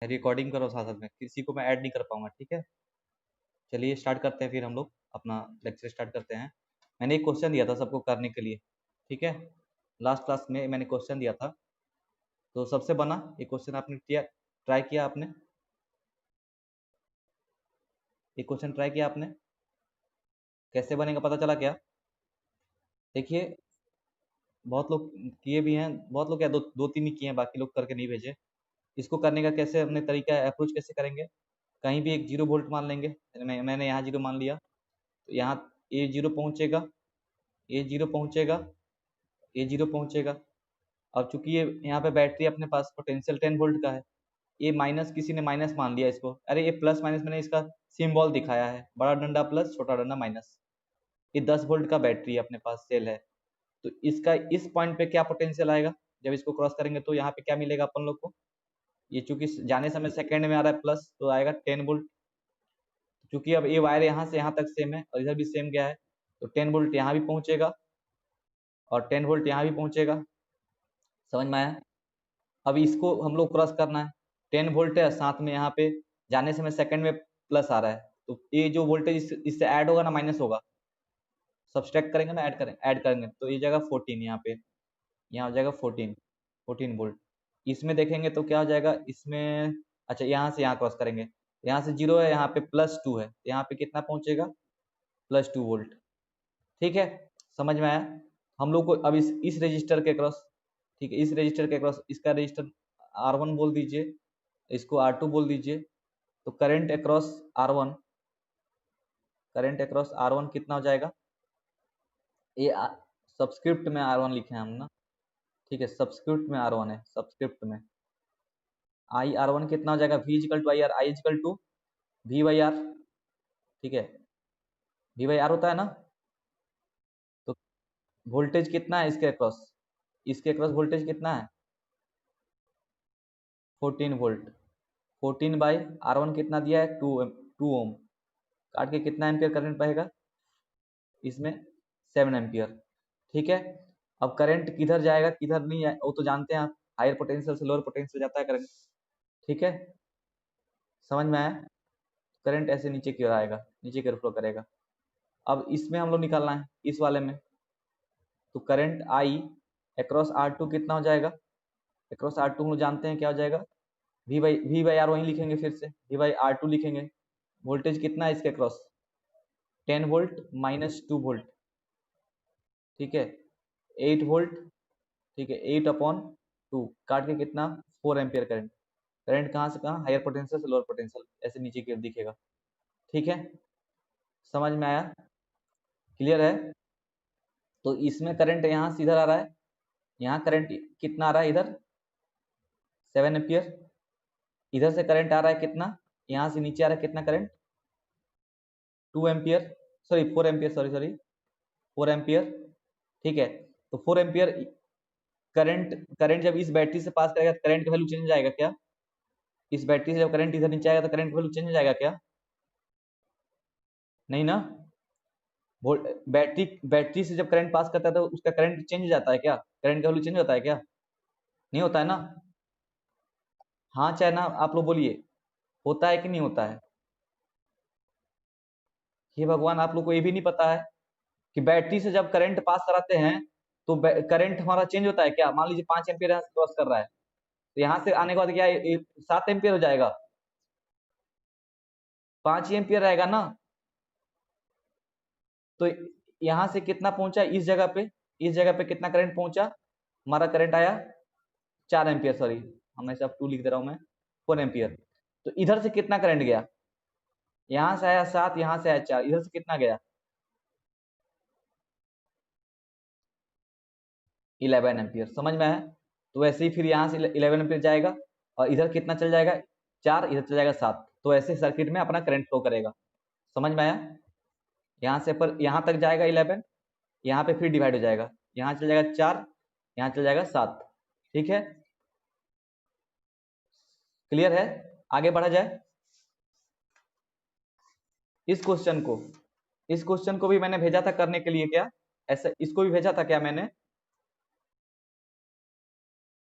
Recording करो साथ साथ में, किसी को मैं ऐड नहीं कर पाऊंगा, ठीक है। चलिए स्टार्ट करते हैं, फिर हम लोग अपना लेक्चर स्टार्ट करते हैं। मैंने एक क्वेश्चन दिया था सबको करने के लिए, ठीक है। लास्ट क्लास में मैंने क्वेश्चन दिया था, तो सबसे बना ये क्वेश्चन आपने ट्राई किया आपने, ये क्वेश्चन ट्राई किया आपने, कैसे बनेगा पता चला क्या? देखिए बहुत लोग किए भी हैं, बहुत लोग क्या दो तीन ही किए हैं, बाकी लोग करके नहीं भेजे। इसको करने का कैसे अपने तरीका अप्रोच कैसे करेंगे? कहीं भी एक 0 वोल्ट मान लेंगे, मैंने यहाँ 0 मान लिया, तो यहाँ ये 0 पहुंचेगा, ये 0 पहुंचेगा, ये 0 पहुंचेगा। अब चूंकि ये यहाँ पे बैटरी अपने पास पोटेंशियल 10 वोल्ट का है, ये माइनस किसी ने माइनस मान लिया इसको, अरे ये प्लस माइनस मैंने इसका सिंबल दिखाया है, बड़ा डंडा प्लस छोटा डंडा माइनस। ये 10 वोल्ट का बैटरी अपने पास सेल है, तो इसका इस पॉइंट पे क्या पोटेंशियल आएगा जब इसको क्रॉस करेंगे, तो यहाँ पे क्या मिलेगा अपन लोग को? ये चूंकि जाने समय सेकंड में आ रहा है प्लस, तो आएगा 10 वोल्ट। चूंकि अब ये वायर यहाँ से यहाँ तक सेम है और इधर भी सेम गया है, तो 10 वोल्ट यहाँ भी पहुंचेगा और 10 वोल्ट यहाँ भी पहुंचेगा। समझ में आया? अब इसको हम लोग क्रॉस करना है, 10 वोल्ट है, साथ में यहाँ पे जाने समय सेकंड में प्लस आ रहा है, तो ये जो वोल्टेज इससे ऐड होगा ना माइनस होगा, सब्सट्रैक्ट करेंगे ना ऐड करेंगे, तो ये जगह 14, यहाँ पे यहाँ हो जाएगा 14 वोल्ट। इसमें देखेंगे तो क्या हो जाएगा इसमें, अच्छा यहाँ से यहाँ क्रॉस करेंगे, यहाँ से 0 है, यहाँ पे +2 है, यहाँ पे कितना पहुंचेगा? +2 वोल्ट, ठीक है। समझ में आया? हम लोग को अब इस रजिस्टर के क्रॉस, ठीक है, इस रजिस्टर के क्रॉस, इसका रजिस्टर R1 बोल दीजिए, इसको R2 बोल दीजिए, तो current across R1, current across R1 कितना हो जाएगा? ये सबस्क्रिप्ट में R1 लिखे हैं हम ना, ठीक है, सबस्क्रिप्ट में R1 है, सबस्क्रिप्ट में आई R1 कितना हो जाएगा? V is equal to I R, I is equal to V by R, ठीक है, V बाई आर होता है ना। तो वोल्टेज कितना है इसके अक्रॉस? इसके अक्रॉस वोल्टेज कितना है? 14 वोल्ट। 14 बाई R1 कितना दिया है? 2 ओम, काट के कितना एम्पियर करंट बहेगा इसमें? 7 एम्पियर, ठीक है। अब करंट किधर जाएगा किधर नहीं है वो तो जानते हैं आप, हायर पोटेंशियल से लोअर पोटेंशियल जाता है करंट, ठीक है। समझ में आया? करंट ऐसे नीचे की ओर आएगा, नीचे की ओर फ्लो करेगा। अब इसमें हम लोग निकालना है, इस वाले में, तो करंट आई अक्रॉस R2 कितना हो जाएगा? अक्रॉस R2 हम लोग जानते हैं क्या हो जाएगा, V बाई आर, वहीं लिखेंगे फिर से V बाई R2 लिखेंगे। वोल्टेज कितना है इसके अक्रॉस? 10 वोल्ट -2 वोल्ट, ठीक है, 8 वोल्ट, ठीक है, 8/2, काट के कितना? 4 एम्पियर करंट। करंट कहाँ से कहाँ? हायर पोटेंशियल से लोअर पोटेंशियल, ऐसे नीचे की ओर दिखेगा, ठीक है। समझ में आया? क्लियर है? तो इसमें करंट यहाँ से इधर आ रहा है, यहाँ करंट कितना आ रहा है इधर? 7 एम्पियर। इधर से करंट आ रहा है कितना? यहाँ से नीचे आ रहा है कितना current? 2 ampere, sorry 4 ampere, sorry 4 ampere, ठीक है। तो 4 एम्पियर करंट, करंट जब इस बैटरी से पास करेगा करंट का वैल्यू चेंज हो जाएगा क्या? इस बैटरी से जब करंट इधर नीचे आएगा तो करंट का वैल्यू चेंज हो जाएगा क्या? नहीं ना। बैटरी से जब करंट पास करता है तो उसका करंट चेंज हो जाता है क्या? करंट का वैल्यू चेंज होता है क्या? नहीं होता है ना। हाँ चाहे ना, आप लोग बोलिए, होता है कि नहीं होता है? हे भगवान, आप लोग को ये भी नहीं पता है कि बैटरी से जब करंट पास कराते हैं तो करंट हमारा चेंज होता है क्या? मान लीजिए 5 एम्पियर यहाँ से क्रॉस कर रहा है, तो यहाँ से आने के बाद क्या 7 एम्पियर हो जाएगा? 5 एम्पियर रहेगा ना। तो यहाँ से कितना पहुंचा इस जगह पे? इस जगह पे कितना करंट पहुंचा? हमारा करंट आया 4 एम्पियर, सॉरी हमने सब 2 लिख दे रहा हूं मैं, 4 एम्पियर। तो इधर से कितना करंट गया? यहाँ से आया 7, यहाँ से आया 4, इधर से कितना गया? 11 एम्पियर। समझ में आया? तो वैसे ही फिर यहाँ से 11 एम्पियर जाएगा और इधर कितना चल जाएगा? 4, इधर चल जाएगा 7, तो ऐसे सर्किट में अपना करंट फ्लो करेगा। समझ में आया? यहाँ से पर यहाँ तक जाएगा 11, यहाँ पे फिर डिवाइड हो जाएगा, यहाँ चल जाएगा 4, यहाँ चल जाएगा 7, ठीक है। क्लियर है? आगे बढ़ा जाए। इस क्वेश्चन को भी मैंने भेजा था करने के लिए क्या? ऐसा इसको भी भेजा था क्या मैंने?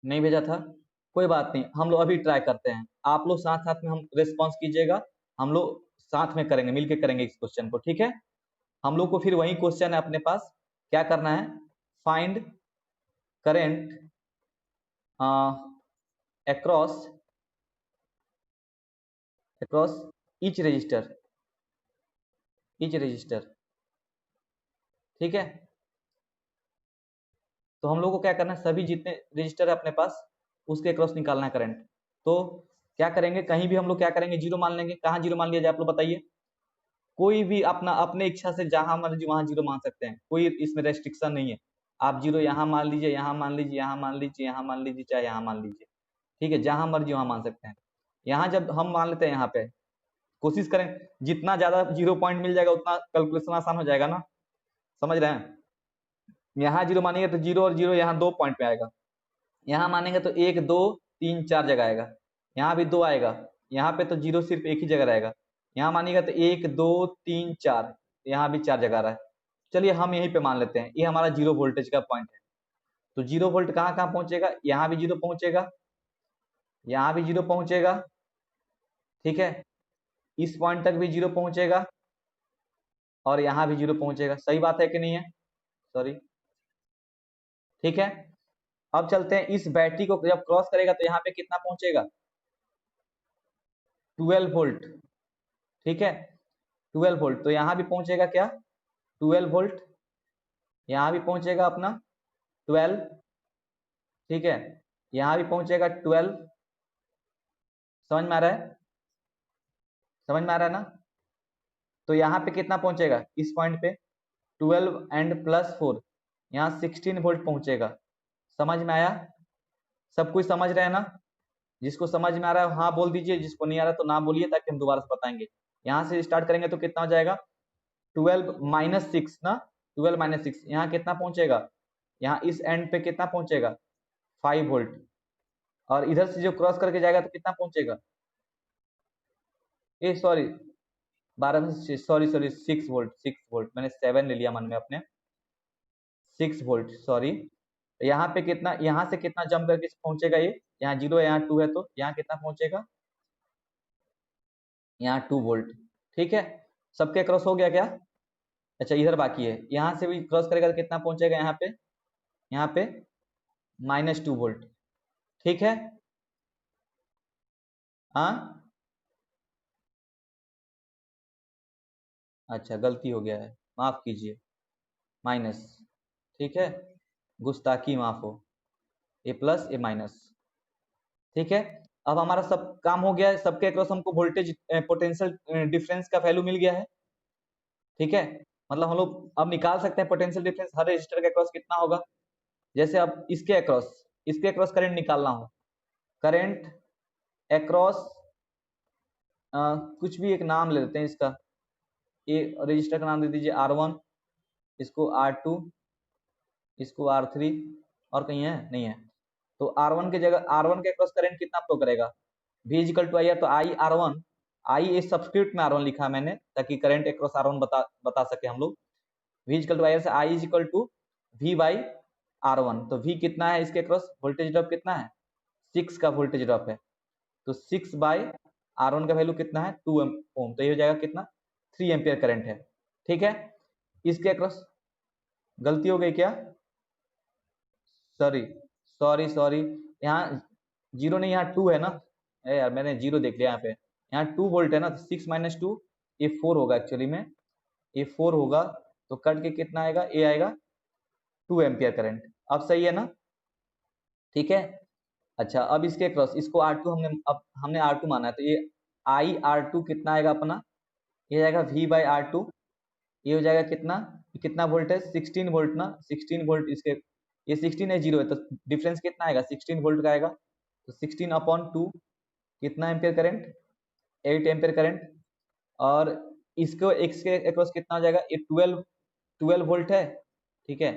नहीं भेजा था। कोई बात नहीं, हम लोग अभी ट्राई करते हैं, आप लोग साथ साथ में हम रिस्पॉन्स कीजिएगा, हम लोग साथ में करेंगे, मिलके करेंगे इस क्वेश्चन को, ठीक है। हम लोग को फिर वही क्वेश्चन है अपने पास, क्या करना है, find current across across each resistor, ठीक है। तो हम लोग को क्या करना है, सभी जितने रजिस्टर है अपने पास उसके क्रॉस निकालना है करंट। तो क्या करेंगे, कहीं भी हम लोग क्या करेंगे, जीरो मान लेंगे। कहाँ जीरो मान लिया जाए आप लोग बताइए, कोई भी अपना अपने इच्छा से जहां मर्जी वहां जीरो मान सकते हैं, कोई इसमें रेस्ट्रिक्शन नहीं है। आप जीरो यहाँ मान लीजिए, यहाँ मान लीजिए, यहाँ मान लीजिए, यहाँ मान लीजिए, चाहे यहाँ मान लीजिए, ठीक है, जहां मर्जी वहां मान सकते हैं। यहाँ जब हम मान लेते हैं, यहाँ पे कोशिश करें जितना ज्यादा जीरो पॉइंट मिल जाएगा उतना कैलकुलेशन आसान हो जाएगा ना, समझ रहे हैं। यहाँ जीरो मानेंगे तो जीरो और जीरो यहाँ 2 पॉइंट पे आएगा, यहाँ मानेंगे तो 1 2 3 4 जगह आएगा, यहाँ भी 2 आएगा, यहाँ पे तो जीरो सिर्फ एक ही जगह रहेगा। यहाँ मानिएगा तो 1 2 3 4, यहाँ भी 4 जगह रहा है। चलिए हम यहीं पे मान लेते हैं, ये हमारा जीरो वोल्टेज का पॉइंट है। तो जीरो वोल्ट कहाँ कहाँ पहुंचेगा, यहाँ भी जीरो पहुंचेगा, यहाँ भी जीरो पहुंचेगा, ठीक है, इस पॉइंट तक भी जीरो पहुंचेगा, और यहाँ भी जीरो पहुंचेगा। सही बात है कि नहीं है, सॉरी, ठीक है। अब चलते हैं, इस बैटरी को जब क्रॉस करेगा तो यहाँ पे कितना पहुंचेगा, 12 वोल्ट, ठीक है, 12 वोल्ट। तो यहाँ भी पहुंचेगा क्या, 12 वोल्ट, यहाँ भी पहुंचेगा अपना 12, ठीक है, यहाँ भी पहुंचेगा 12। समझ में आ रहा है, समझ में आ रहा है ना। तो यहाँ पे कितना पहुंचेगा, इस पॉइंट पे 12 एंड प्लस 4, यहाँ 16 वोल्ट पहुंचेगा। समझ में आया, सब कुछ समझ रहे हैं ना। जिसको समझ में आ रहा है हाँ बोल दीजिए, जिसको नहीं आ रहा तो ना बोलिए, ताकि हम दोबारा से बताएंगे। यहाँ से स्टार्ट करेंगे तो कितना हो जाएगा, 12 माइनस 6 ना, 12 माइनस 6, यहाँ कितना पहुंचेगा, यहाँ इस एंड पे कितना पहुंचेगा, 5 वोल्ट। और इधर से जो क्रॉस करके जाएगा तो कितना पहुंचेगा, ए सॉरी 12 में, सॉरी सॉरी 6 वोल्ट, 6 वोल्ट, मैंने 7 ले लिया मन में अपने, 6 वोल्ट सॉरी। यहाँ पे कितना, यहाँ से कितना जंप करके पहुंचेगा, ये यहाँ जीरो है, यहाँ 2 है, तो यहाँ कितना पहुंचेगा, यहाँ 2 वोल्ट, ठीक है। सबके क्रॉस हो गया क्या, अच्छा इधर बाकी है, यहाँ से भी क्रॉस करेगा तो कितना पहुंचेगा, यहाँ पे -2 वोल्ट, ठीक है। हाँ अच्छा गलती हो गया है, माफ कीजिए, माइनस, ठीक है, गुस्ताखी माफ हो, ए प्लस ए माइनस, ठीक है। अब हमारा सब काम हो गया है, सबके अक्रॉस हमको वोल्टेज पोटेंशियल डिफरेंस का वैल्यू मिल गया है, ठीक है। मतलब हम लोग अब निकाल सकते हैं पोटेंशियल डिफरेंस हर रजिस्टर के अक्रॉस कितना होगा। जैसे अब इसके अक्रॉस करंट निकालना हो, करंट अक्रॉस कुछ भी एक नाम ले लेते हैं इसका, ए रजिस्टर का नाम दे दीजिए R1, इसको R2, इसको R3, और कहीं है नहीं है। तो R1 के जगह, R1 के अक्रॉस करंट कितना फ्लो करेगा, V इक्वल टू आई है, तो आई R1, आई इस सब्सक्रिप्ट में R1 लिखा है मैंने, ताकि करंट अक्रॉस R1 बता सके हम लोग। V equal to I say I is equal to V by R1। तो V कितना है इसके अक्रॉस, वोल्टेज ड्रॉप कितना है, 6 का वोल्टेज ड्रॉप है, तो 6 बाई R1 का वैल्यू कितना है, 2 ओम, तो ये हो जाएगा कितना, 3 एम्पियर करंट है, ठीक है। इसके अक्रॉस गलती हो गई क्या, सॉरी सॉरी सॉरी, यहाँ जीरो नहीं, यहाँ 2 है ना, अरे यार मैंने जीरो देख लिया, यहाँ पे यहाँ 2 वोल्ट है ना, तो 6 माइनस 2, ये 4 होगा एक्चुअली में, ये 4 होगा, तो कट के कितना आएगा, ए आएगा 2 एम्पियर करंट। अब सही है ना, ठीक है। अच्छा अब इसके क्रॉस, इसको R2 हमने R2 माना है, तो ये आई R2 कितना आएगा अपना, ये जाएगा V बाई R2, ये हो जाएगा कितना, कितना वोल्ट है, 16 वोल्ट ना, 16 वोल्ट, इसके ये 16 है, जीरो है, तो डिफरेंस कितना आएगा, 16 वोल्ट का आएगा, तो 16 अपॉन 2 कितना एम्पियर करंट, 8 एम्पियर करंट। और इसको इसके अक्रॉस कितना हो जाएगा, ये 12 वोल्ट है, ठीक है,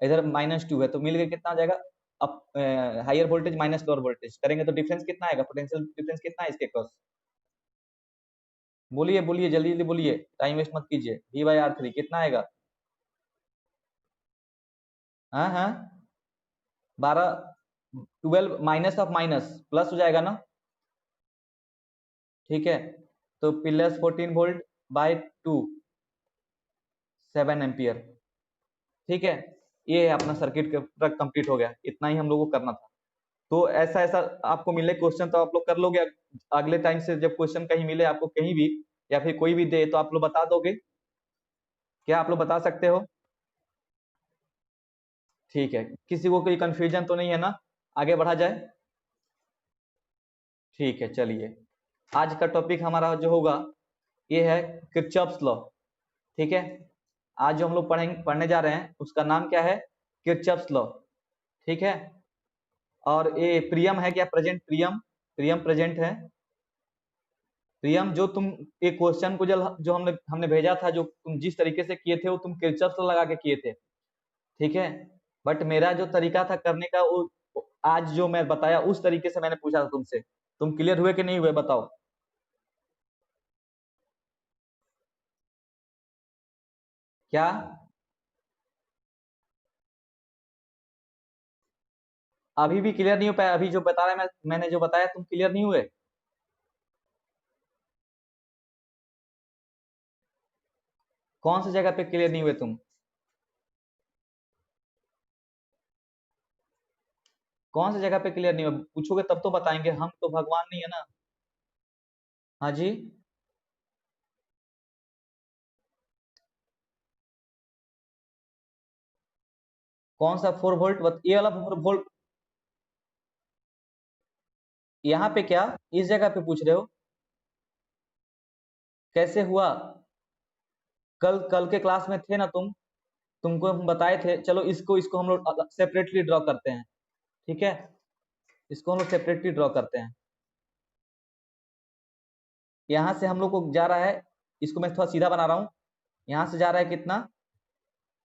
इधर -2 है, तो मिल गया कितना आ जाएगा, अब higher voltage minus lower voltage करेंगे तो डिफरेंस कितना आएगा, पोटेंशियल डिफरेंस कितना है इसके अक्रॉस, बोलिए बोलिए जल्दी जल्दी बोलिए, टाइम वेस्ट मत कीजिए, V/R3 कितना आएगा, हाँ हाँ 12 12 माइनस ऑफ माइनस प्लस हो जाएगा ना, ठीक है। तो प्लस 14 वोल्ट बाय 2, 7 एम्पियर, ठीक है। ये अपना सर्किट पूरा कंप्लीट हो गया, इतना ही हम लोगों को करना था। तो ऐसा ऐसा आपको मिले क्वेश्चन तो आप लोग कर लोगे। अगले टाइम से जब क्वेश्चन कहीं मिले आपको, कहीं भी या फिर कोई भी दे, तो आप लोग बता दोगे, क्या आप लोग बता सकते हो? ठीक है, किसी को कोई कंफ्यूजन तो नहीं है ना? आगे बढ़ा जाए, ठीक है। चलिए, आज का टॉपिक हमारा जो होगा ये है किरचॉफ्स लॉ, ठीक है। आज जो हम लोग पढ़ने जा रहे हैं उसका नाम क्या है? किरचॉफ्स लॉ, ठीक है। और ये प्रियम है क्या? प्रेजेंट प्रियम, प्रियम प्रेजेंट है? प्रियम, जो तुम एक क्वेश्चन को जो हमने हमने भेजा था, जो तुम जिस तरीके से किए थे वो तुम किरचॉफ्स लॉ लगा के किए थे, ठीक है। बट मेरा जो तरीका था करने का, वो आज जो मैं बताया उस तरीके से मैंने पूछा था तुमसे, तुम क्लियर हुए कि नहीं हुए बताओ? क्या अभी भी क्लियर नहीं हो पाया? अभी जो बता रहा है मैंने जो बताया तुम क्लियर नहीं हुए? कौन सी जगह पे क्लियर नहीं हुए तुम? कौन सी जगह पे क्लियर नहीं हुए? पूछोगे तब तो बताएंगे, हम तो भगवान नहीं है ना। हाँ जी। कौन सा 4 वोल्ट? ये वाला 4 वोल्ट? यहाँ पे क्या, इस जगह पे पूछ रहे हो? कैसे हुआ? कल कल के क्लास में थे ना तुम, तुमको हम बताए थे। चलो इसको इसको हम लोग सेपरेटली ड्रॉ करते हैं, ठीक है। इसको हम लोग सेपरेटली ड्रॉ करते हैं। यहाँ से हम लोग को जा रहा है, इसको मैं थोड़ा सीधा बना रहा हूँ। यहाँ से जा रहा है कितना?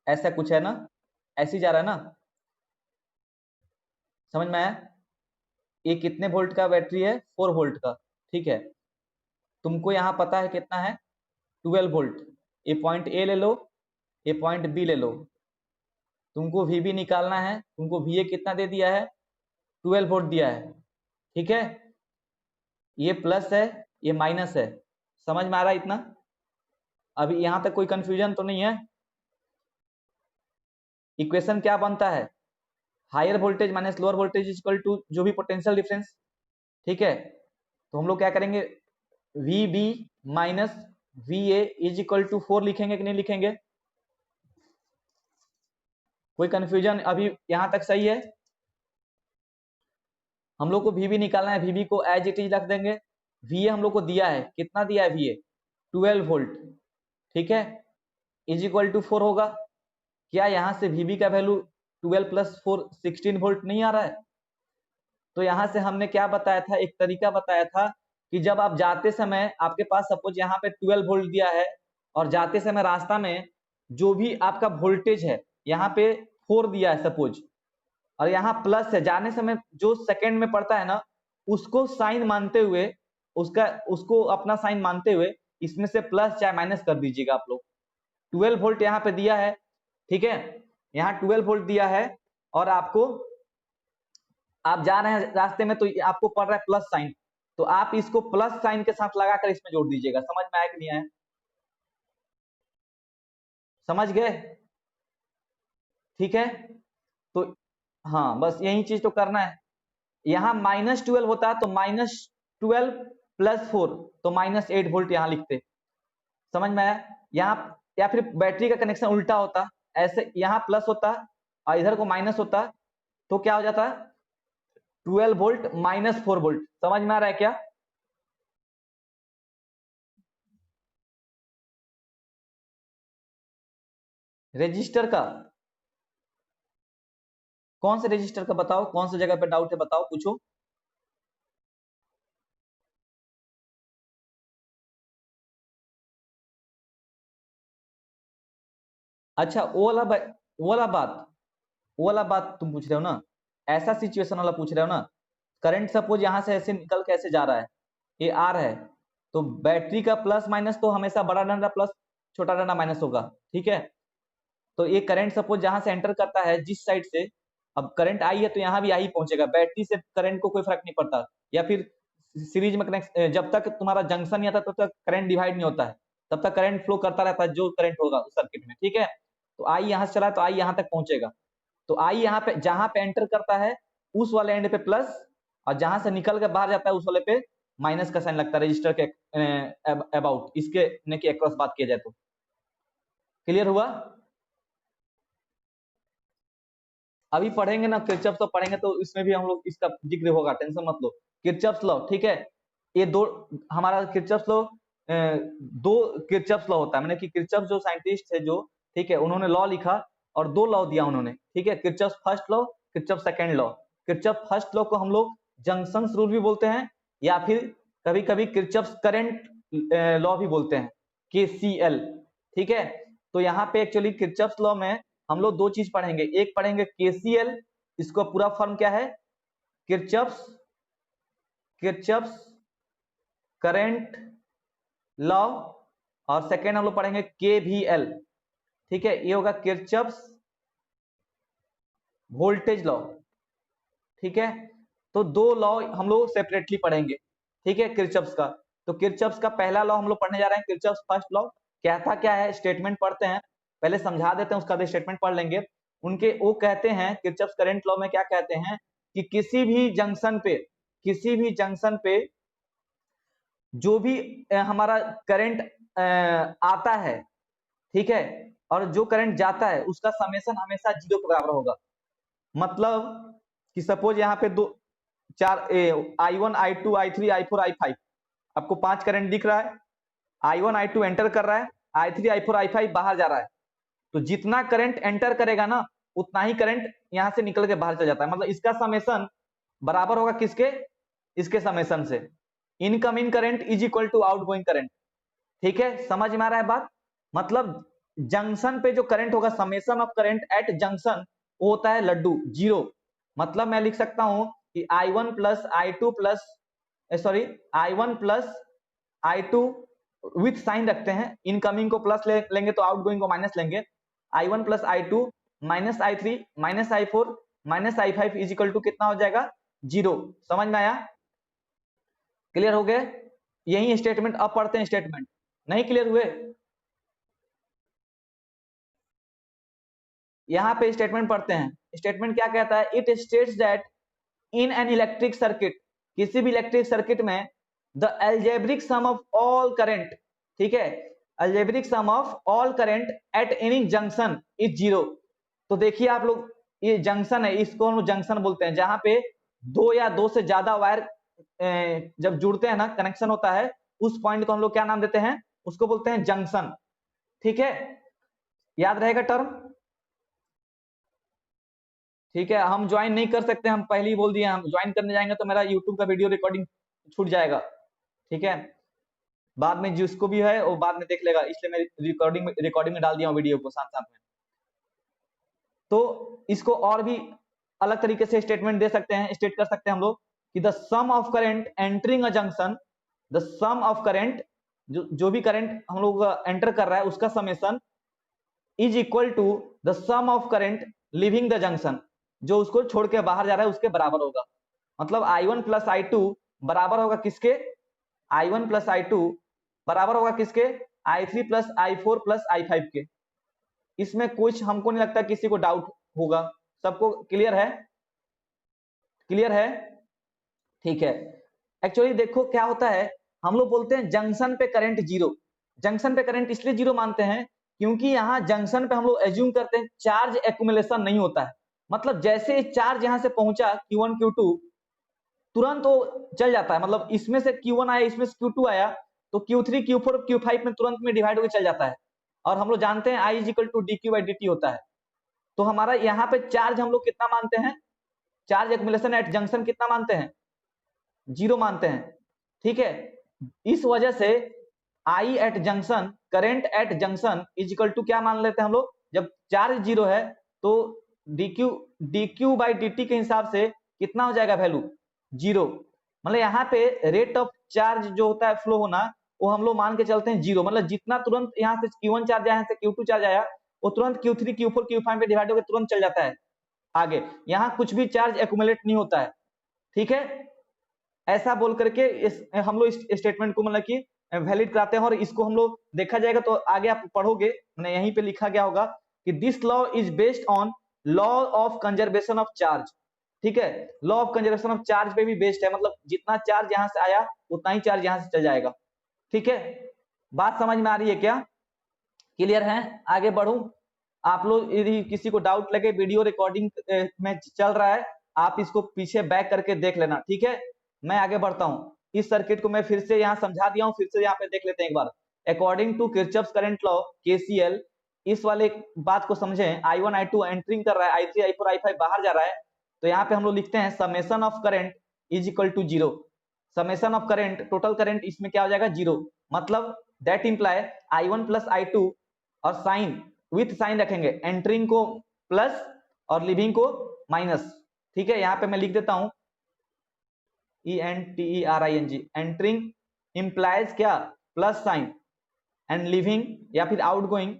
ऐसा कुछ है ना, ऐसे ही जा रहा है ना? समझ में आया? ये कितने वोल्ट का बैटरी है? 4 वोल्ट का, ठीक है। तुमको यहाँ पता है कितना है? 12 वोल्ट। ये पॉइंट ए ले लो, ये पॉइंट बी ले लो। तुमको वी बी निकालना है। तुमको वी ए कितना दे दिया है? 12 वोल्ट दिया है, ठीक है। ये प्लस है, ये माइनस है। समझ में आ रहा है इतना? अभी यहाँ तक कोई कंफ्यूजन तो नहीं है? इक्वेशन क्या बनता है? Higher voltage minus lower voltage is equal to जो भी पोटेंशियल डिफरेंस, ठीक है। तो हम लोग क्या करेंगे? V B minus V A is equal to 4 लिखेंगे कि नहीं लिखेंगे? कोई कंफ्यूजन अभी यहाँ तक सही है? हम लोग को वी बी निकालना है, वी बी को एज इट इज रख देंगे। वी ए हम लोग को दिया है, कितना दिया है वी ए? 12 वोल्ट, ठीक है। इज इक्वल टू 4 होगा। क्या यहाँ से वी बी का वैल्यू 12 प्लस 4 16 वोल्ट नहीं आ रहा है? तो यहाँ से हमने क्या बताया था, एक तरीका बताया था कि जब आप जाते समय आपके पास सपोज यहाँ पे 12 वोल्ट दिया है, और जाते समय रास्ता में जो भी आपका वोल्टेज है यहाँ पे 4 दिया है सपोज, और यहाँ प्लस है, जाने समय जो सेकंड में पड़ता है ना, उसको साइन मानते हुए, उसका उसको अपना साइन मानते हुए इसमें से प्लस चाहे माइनस कर दीजिएगा आप लोग। 12 वोल्ट यहाँ पे दिया है, ठीक है। यहाँ 12 वोल्ट दिया है, और आपको, आप जा रहे हैं रास्ते में तो आपको पड़ रहा है प्लस साइन, तो आप इसको प्लस साइन के साथ लगाकर इसमें जोड़ दीजिएगा। समझ में आया कि नहीं आया? समझ गए? ठीक है। तो हाँ, बस यही चीज तो करना है। यहाँ -12 होता है तो -12 प्लस 4, तो -8 वोल्ट यहाँ लिखते। समझ में आया? यहाँ या फिर बैटरी का कनेक्शन उल्टा होता, ऐसे यहाँ प्लस होता और इधर को माइनस होता, तो क्या हो जाता? 12 वोल्ट -4 वोल्ट। समझ में आ रहा है क्या? रजिस्टर का? कौन से रजिस्टर का बताओ, कौन सी जगह पे डाउट है बताओ, पूछो। अच्छा, वो वाला बात तुम पूछ रहे हो ना? ऐसा सिचुएशन वाला पूछ रहे हो ना? करंट सपोज यहाँ से ऐसे निकल के ऐसे जा रहा है, ये आर है, तो बैटरी का प्लस माइनस तो हमेशा बड़ा डंडा प्लस छोटा डंडा माइनस होगा, ठीक है। तो ये करंट सपोज जहां से एंटर करता है जिस साइड से, अब करंट आई है तो यहाँ भी आई पहुंचेगा, बैटरी से करंट को कोई फर्क नहीं पड़ता। या फिर सीरीज में कनेक्ट, जब तक तुम्हारा जंक्शन नहीं आता तब तक करंट डिवाइड नहीं होता है, तब तक करंट फ्लो करता रहता है जो करंट होगा उस सर्किट में, ठीक है। तो आई यहाँ से चला तो आई यहाँ तक पहुंचेगा, तो आई यहाँ पे जहां पे एंटर करता है उस वाले एंड पे प्लस, और जहां से निकल के बाहर जाता है उस वाले पे माइनस का साइन लगता है रजिस्टर के अबाउट, इसके ने के अक्रॉस बात किया जाए तो। क्लियर हुआ? अभी पढ़ेंगे ना किरचॉफ लॉ पढ़ेंगे तो इसमें भी हम लोग इसका जिक्र होगा, टेंशन मत लो। किरचॉफ लॉ, ठीक है, ये दो हमारा किरचॉफ लॉ, दो किरचॉफ लॉ होता है, मैंने कि किरचॉफ जो साइंटिस्ट थे जो, ठीक है, उन्होंने लॉ लिखा और दो लॉ दिया उन्होंने, ठीक है, Kirchhoff first law, Kirchhoff second law. Kirchhoff first law को हम लोग जंक्शन रूल भी बोलते हैं, या फिर कभी कभी किरचॉफ करंट लॉ भी बोलते हैं, KCL, ठीक है। तो यहाँ पे एक्चुअली किरचॉफ लॉ में हम लोग दो चीज पढ़ेंगे, एक पढ़ेंगे KCL, इसको पूरा फॉर्म क्या है, किरचॉफ करंट लॉ, और सेकेंड हम लोग पढ़ेंगे KVL, ठीक है, ये होगा किरचॉफ वोल्टेज लॉ, ठीक है। तो दो लॉ हम लोग सेपरेटली पढ़ेंगे, ठीक है, किरचॉफ का। तो किरचॉफ का पहला लॉ हम लोग पढ़ने जा रहे हैं, किरचॉफ फर्स्ट लॉ कहता क्या है, स्टेटमेंट पढ़ते हैं, पहले समझा देते हैं, उसका स्टेटमेंट पढ़ लेंगे। उनके वो कहते हैं किरचॉफ करंट लॉ में क्या कहते हैं कि किसी भी जंक्शन पे जो भी हमारा करंट आता है, ठीक है, और जो करंट जाता है उसका समेशन हमेशा 0 के बराबर होगा। मतलब कि सपोज यहाँ पे दो चार I1 I2 I3 I4 I5, आपको 5 करंट दिख रहा है, I1 I2 एंटर कर रहा है, I3 I4 I5 बाहर जा रहा है, तो जितना करंट एंटर करेगा ना उतना ही करंट यहां से निकल के बाहर चल जाता है। मतलब इसका समेशन बराबर होगा किसके, इसके समेशन से। Incoming current is equal to outgoing current, ठीक है, समझ में आ रहा है बात। मतलब जंक्शन पे जो करंट होगा, summation of current at junction, वो होता है लड्डू, 0। मतलब मैं लिख सकता हूं कि I1 plus I2 plus I1 plus I2 with sign रखते हैं, इनकमिंग को प्लस लेंगे तो आउटगोइंग को माइनस लेंगे, I1 plus I2 minus I3 minus I4 minus I5 is equal to कितना हो जाएगा, 0। समझ में आया? क्लियर हो गए? यही स्टेटमेंट अब पढ़ते हैं, स्टेटमेंट नहीं क्लियर हुए? यहां पे स्टेटमेंट पढ़ते हैं। स्टेटमेंट क्या कहता है, it states that in an electric circuit, किसी भी इलेक्ट्रिक सर्किट में the algebraic sum of all current, ठीक है, algebraic sum of all current at any junction is 0। तो देखिए आप लोग, ये जंक्शन है, इसको हम जंक्शन बोलते हैं, जहां पे दो या दो से ज्यादा वायर जब जुड़ते हैं ना, कनेक्शन होता है, उस पॉइंट को हम लोग क्या नाम देते हैं, उसको बोलते हैं जंक्शन, ठीक है, याद रहेगा टर्म, ठीक है। हम ज्वाइन नहीं कर सकते, हम पहले ही बोल दिए, हम ज्वाइन करने जाएंगे तो मेरा यूट्यूब का वीडियो रिकॉर्डिंग छूट जाएगा, ठीक है, बाद में जिसको भी है वो बाद में देख लेगा, इसलिए मैं रिकॉर्डिंग में डाल दिया हूँ वीडियो को साथ साथ में। तो इसको और भी अलग तरीके से स्टेटमेंट दे सकते हैं, स्टेट कर सकते हैं हम लोग कि the sum of current entering a junction, the sum of current, जो भी करंट हम लोग एंटर कर रहा है उसका summation is equal to the sum of current leaving the junction, जो उसको छोड़ के बाहर जा रहा है उसके बराबर होगा। मतलब I1 प्लस I2 बराबर होगा किसके, I1 प्लस I2 बराबर होगा किसके, I3 plus I4 plus I5 के। इसमें कुछ हमको नहीं लगता किसी को डाउट होगा, सबको क्लियर है? क्लियर है, ठीक है। एक्चुअली देखो क्या होता है, हम लोग बोलते हैं जंक्शन पे करंट 0, जंक्शन पे करंट इसलिए 0 मानते हैं क्योंकि यहाँ जंक्शन पे हम लोग एज्यूम करते हैं चार्ज एक्यूमुलेशन नहीं होता है। मतलब जैसे चार्ज यहाँ से पहुंचा Q1 Q2, तुरंत वो चल जाता है, मतलब इसमें से Q1 आया, इसमें से Q2 आया, तो Q3 Q4 Q5 में तुरंत में डिवाइड होकर चल जाता है। और हम लोग जानते हैं I is equal to dQ/dt होता है। तो हमारा यहाँ पे चार्ज हम लोग कितना मानते हैं, चार्ज एक्यूमुलेशन एट जंक्शन कितना मानते हैं, 0 मानते हैं, ठीक है। इस वजह से I at junction, current at junction is equal to क्या मान लेते हैं हम लोग, जब चार्ज 0 है तो dQ/dt के हिसाब से कितना हो जाएगा वैल्यू, 0। मतलब यहाँ पे रेट ऑफ चार्ज जो होता है फ्लो होना, वो हम लोग मान के चलते हैं 0। मतलब जितना तुरंत यहाँ से Q1 चार्ज आया, यहाँ से Q2 चार्ज आया, वो तुरंत Q3 Q4 Q5 पे डिवाइड होकर तुरंत चल जाता है। आगे यहाँ कुछ भी चार्ज एक्यूमुलेट नहीं होता है, ठीक है। ऐसा बोल करके हम लोग इस स्टेटमेंट को मतलब कि वैलिड कराते हैं, और इसको हम लोग देखा जाएगा तो आगे आप पढ़ोगे, मैंने यहीं पे लिखा गया होगा कि this law is based on law of conservation of charge, ठीक है। Law of conservation of charge पे भी बेस्ड है, मतलब जितना चार्ज यहां से आया उतना ही चार्ज यहां से चल जाएगा, ठीक है। बात समझ में आ रही है क्या? क्लियर है? आगे बढ़ूं? आप लोग यदि किसी को डाउट लगे, वीडियो रिकॉर्डिंग में चल रहा है, आप इसको पीछे बैक करके देख लेना, ठीक है। मैं आगे बढ़ता हूं। इस सर्किट को मैं फिर से यहाँ समझा दिया हूं, फिर से यहाँ पे देख लेते हैं एक बार। According to Kirchhoff's current law KCL, इस वाले बात को समझें, I1 I2 एंटरिंग कर रहा है, I3 I4 I5 बाहर जा रहा है, तो यहाँ पे हम लोग लिखते हैं summation of current is equal to 0। Summation of current, total current इसमें क्या हो जाएगा? 0। मतलब that imply I1 plus I2, और साइन विथ साइन रखेंगे, एंटरिंग को प्लस और लिविंग को माइनस, ठीक है। यहाँ पे मैं लिख देता हूं ENTERING, एंटरिंग इंप्लाइज क्या? प्लस साइन, एंड लिविंग या फिर आउटगोइंग,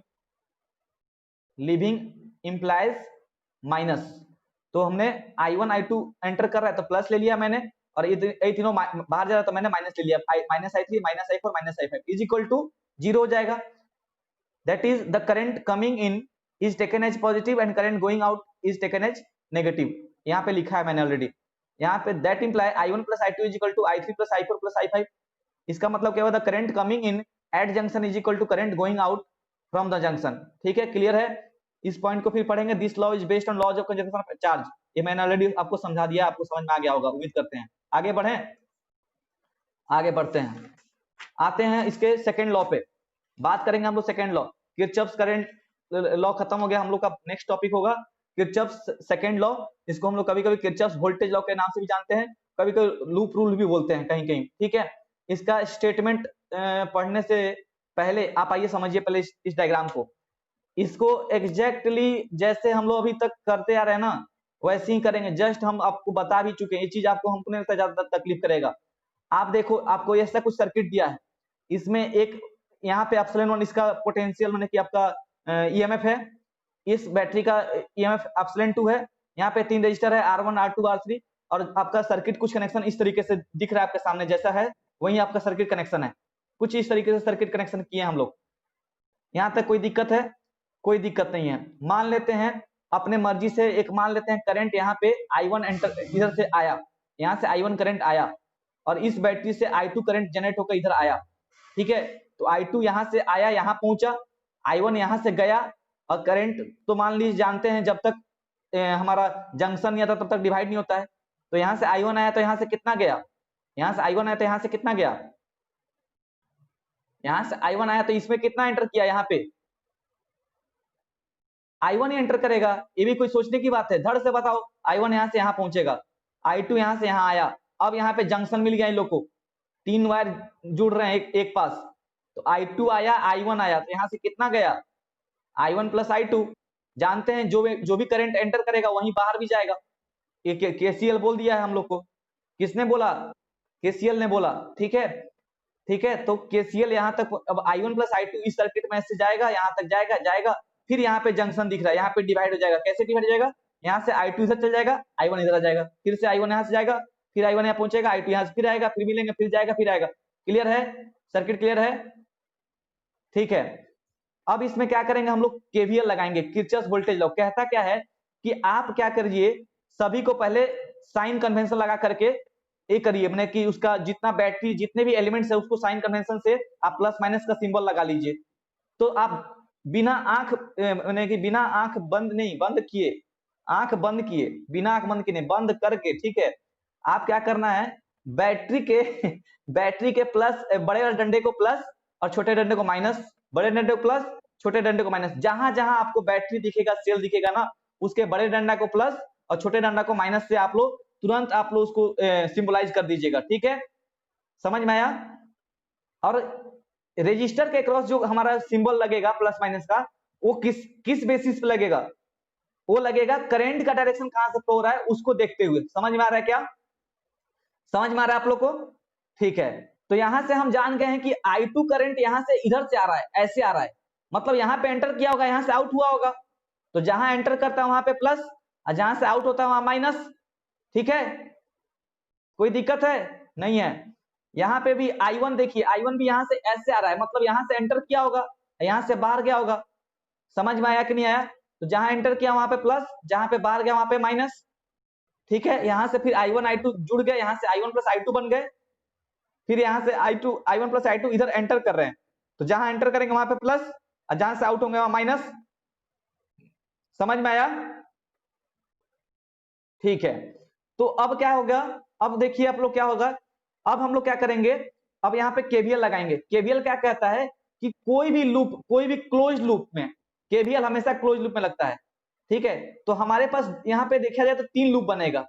लिविंग इंप्लाइज माइनस। तो हमने I1 I2 एंटर कर रहा है तो प्लस ले लिया मैंने, और ये तीनों बाहर जा रहा है तो मैंने माइनस ले लिया, minus I3 minus I4 minus I5 is equal to 0 हो जाएगा। That is the current coming in is taken as positive and current going out is taken as negative। यहाँ पे लिखा है मैंने ऑलरेडी। यहाँ पे that imply I1 plus I2 is equal to I3 plus I4 plus I5। इसका मतलब क्या होगा? The current coming in at junction is equal to current going out from the junction। ठीक है, क्लियर है? इस पॉइंट को फिर पढ़ेंगे। This law is based on laws of conservation of charge। ये मैंने ऑलरेडी आपको समझा दिया, आपको समझ में आ गया होगा, उम्मीद करते हैं। आगे बढ़े, आगे बढ़ते हैं, आते हैं इसके सेकेंड लॉ पे। बात करेंगे हम लोग second law, Kirchhoff's current law खत्म हो गया हम लोग का। नेक्स्ट टॉपिक होगा किरचॉफ्स सेकेंड लॉ। इसको हम लोग कभी कभी किरचॉफ्स वोल्टेज लॉ के नाम से भी जानते हैं, कभी कभी लूप रूल भी बोलते हैं कहीं कहीं, ठीक है। इसका स्टेटमेंट पढ़ने से पहले आप आइए समझिए पहले इस डायग्राम को। इसको एग्जैक्टली जैसे हम लोग अभी तक करते आ रहे हैं ना, वैसे ही करेंगे। जस्ट हम आपको बता भी चुके हैं, ये चीज आपको हमको नहीं लगता ज्यादा तकलीफ करेगा। आप देखो, आपको ऐसा कुछ सर्किट दिया है, इसमें एक यहाँ पे एप्सिलॉन 1 इसका पोटेंशियल माने कि आपका ईएमएफ है, इस बैटरी का ईएमएफ एप्सिलॉन 2 है। यहाँ पे 3 रजिस्टर है R1 R2 R3, और आपका सर्किट कुछ कनेक्शन इस तरीके से दिख रहा है आपके सामने, जैसा है वही आपका सर्किट कनेक्शन है। कुछ इस तरीके से सर्किट कनेक्शन किए हम लोग। यहाँ तक कोई दिक्कत है? कोई दिक्कत नहीं है। मान लेते हैं अपने मर्जी से, एक मान लेते हैं करंट यहाँ पे I1 एंटर इधर से आया, यहाँ से I1 करंट आया, और इस बैटरी से I2 करंट जनरेट होकर इधर आया, ठीक है। तो I2 यहाँ से आया, यहाँ पहुंचा, I1 यहाँ से गया, और करंट तो मान लीजिए जानते हैं जब तक हमारा जंक्शन नहीं आता तब तक डिवाइड नहीं होता है। तो यहाँ से I1 आया तो यहाँ से कितना गया? यहाँ से I1 आया तो यहाँ से कितना गया? यहाँ से I1 आया तो इसमें कितना एंटर किया? यहाँ पे I1 ही एंटर करेगा, ये भी कोई सोचने की बात है? धड़ से बताओ, I1 यहाँ से यहाँ पहुंचेगा, I2 यहाँ से यहाँ आया, अब यहाँ पे जंक्शन मिल गया इन लोग को, 3 वायर जुड़ रहे हैं एक पास। तो I2 आया, I1 आया, तो यहाँ से कितना गया? I1 plus I2। जानते हैं जो भी करंट एंटर करेगा वहीं बाहर भी जाएगा। ये केसीएल बोल दिया है हम लोग को। किसने बोला? केसीएल ने बोला, ठीक है। ठीक है, तो केसीएल यहाँ तक, अब I1 प्लस I2 इस सर्किट में से जाएगा, यहाँ तक जाएगा जाएगा, फिर यहाँ पे जंक्शन दिख रहा है, यहाँ पे डिवाइड हो जाएगा। कैसे डिवाइड हो जाएगा? यहाँ से I2 इधर चल जाएगा, I1 इधर आ जाएगा, फिर से I1 यहाँ से जाएगा, फिर I1 यहाँ पहुंचेगा, I2 यहाँ से फिर आएगा, फिर मिलेंगे, फिर जाएगा, फिर आएगा। क्लियर है? सर्किट क्लियर है? ठीक है। अब इसमें क्या करेंगे हम लोग? केवीएल लगाएंगे, किरचॉफ्स वोल्टेज लॉ। कहता क्या है कि आप क्या करिए, सभी को पहले साइन कन्वेंशन लगा करके एक करिए, मैंने कि उसका जितना बैटरी जितने भी एलिमेंट्स है उसको साइन कन्वेंशन से आप प्लस माइनस का सिंबल लगा लीजिए। तो आप बिना आंख मैंने कि बिना आंख बंद नहीं, बंद किए, आंख बंद किए, बिना आंख बंद किए, बंद करके, ठीक है। आप क्या करना है, बैटरी के प्लस, बड़े डंडे को प्लस और छोटे डंडे को माइनस, बड़े डंडे को प्लस, छोटे डंडे को माइनस। जहां जहां आपको बैटरी दिखेगा, सेल दिखेगा ना, उसके बड़े डंडा को प्लस और छोटे डंडा को माइनस से आप लोग तुरंत आप लोग उसको सिंबलाइज कर दीजिएगा, ठीक है। समझ में आया? और रजिस्टर के क्रॉस जो हमारा सिंबल लगेगा प्लस माइनस का, वो किस बेसिस पे लगेगा? वो लगेगा करंट का डायरेक्शन कहां से फ्लो हो रहा है उसको देखते हुए। समझ में आ रहा है क्या? समझ में आ रहा है आप लोग को? ठीक है। तो यहां से हम जान गए हैं कि I2 करंट यहां से इधर से आ रहा है, ऐसे आ रहा है, मतलब यहां पे एंटर किया होगा, यहां से आउट हुआ होगा। तो जहां एंटर करता है वहां पे प्लस, और जहां से आउट होता है वहां माइनस। ठीक है, कोई दिक्कत है? नहीं है। यहाँ पे भी I1 देखिए, I1 भी यहाँ से ऐसे आ रहा है, मतलब यहाँ से एंटर किया होगा, यहाँ से बाहर गया होगा। समझ में आया कि नहीं आया? तो जहां एंटर किया वहां पे प्लस, जहां पे बाहर गया वहां पे माइनस। ठीक है, यहाँ से फिर I1 I2 जुड़ गए, यहाँ से I1 प्लस I2 बन गए, फिर यहाँ से I1 प्लस I2 इधर एंटर कर रहे हैं, तो जहां एंटर करेंगे वहां पे प्लस, और जहां से आउट होंगे वहां माइनस। समझ में आया? ठीक है, तो अब क्या होगा, अब देखिए आप लोग क्या होगा, अब हम लोग क्या करेंगे, अब यहाँ पे केवीएल लगाएंगे। केवीएल क्या कहता है कि कोई भी लूप, कोई भी क्लोज लूप में केवीएल हमेशा क्लोज लूप में लगता है। ठीक है, तो हमारे पास यहाँ पे देखा जाए तो 3 लूप बनेगा।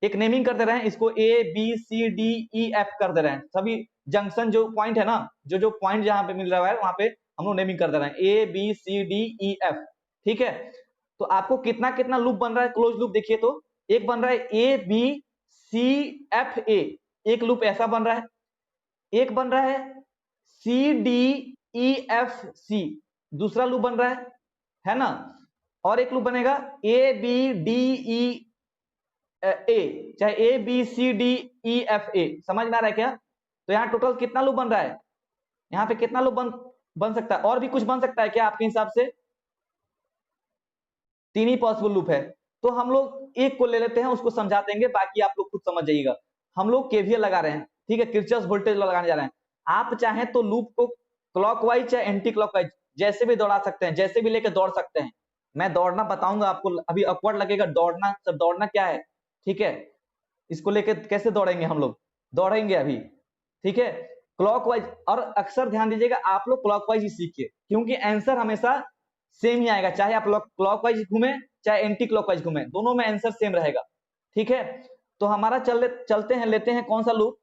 एक नेमिंग कर दे रहे हैं इसको, A B C D E F कर दे रहे हैं, सभी जंक्शन जो पॉइंट है ना, जो पॉइंट जहां पे मिल रहा है वहां पे हम लोग नेमिंग कर दे रहे हैं, A B C D E F. ठीक है, तो आपको कितना कितना लूप बन रहा है क्लोज लूप, देखिए तो एक बन रहा है ए बी सी एफ ए, एक लूप ऐसा बन रहा है। एक बन रहा है सी डी ई एफ सी, दूसरा लूप बन रहा है ना। और एक लूप बनेगा A B D E A, चाहे A B C D E F A. समझ में आ रहा है क्या? तो यहाँ टोटल कितना लूप बन रहा है, यहाँ पे कितना लूप बन सकता है? और भी कुछ बन सकता है क्या आपके हिसाब से? 3 ही पॉसिबल लूप है। तो हम लोग एक को ले लेते हैं, उसको समझा देंगे, बाकी आप लोग खुद समझ जाइएगा। हम लोग केवीएल लगा रहे हैं, ठीक है, किरचॉफ वोल्टेज लगाने जा रहे हैं। आप चाहें तो लूप को क्लॉकवाइज चाहे एंटी क्लॉकवाइज जैसे भी दौड़ा सकते हैं, जैसे भी लेके दौड़ सकते हैं। मैं दौड़ना बताऊंगा आपको, अभी ऑकवर्ड लगेगा दौड़ना, सब दौड़ना क्या है, ठीक है, इसको लेके कैसे दौड़ेंगे हम लोग, दौड़ेंगे अभी। ठीक है, क्लॉकवाइज, और अक्सर ध्यान दीजिएगा आप लोग क्लॉकवाइज ही सीखिए, क्योंकि आंसर हमेशा सेम ही आएगा, चाहे आप क्लॉकवाइज घूमे चाहे एंटी क्लॉकवाइज घूमे, दोनों में आंसर सेम रहेगा। ठीक है, तो हमारा चलते हैं, लेते हैं कौन सा loop,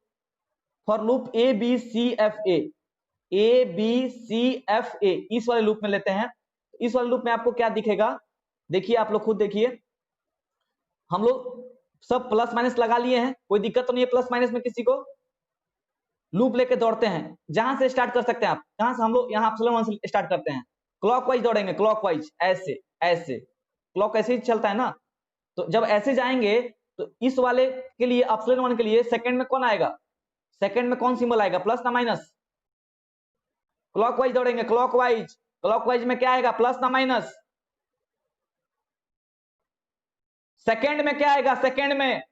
for loop A B C F A B C F A, इस वाले लूप में लेते हैं। इस वाले लूप में आपको क्या दिखेगा, देखिए आप लोग खुद देखिए, हम लोग सब प्लस माइनस लगा लिए हैं, कोई दिक्कत तो नहीं है प्लस माइनस में किसी को? लूप लेके दौड़ते हैं, जहां से स्टार्ट कर सकते हैं आप, जहां से हम लोग यहाँ epsilon 1 से स्टार्ट करते हैं, क्लॉकवाइज दौड़ेंगे, क्लॉकवाइज ऐसे ऐसे, क्लॉक ऐसे ही चलता है ना। तो जब ऐसे जाएंगे तो इस वाले के लिए epsilon 1 के लिए सेकंड में कौन आएगा, सेकंड में कौन सिंबल आएगा, प्लस ना माइनस? क्लॉकवाइज दौड़ेंगे, क्लॉकवाइज, क्लॉकवाइज में क्या आएगा, प्लस ना माइनस? सेकंड में क्या आएगा, सेकंड में?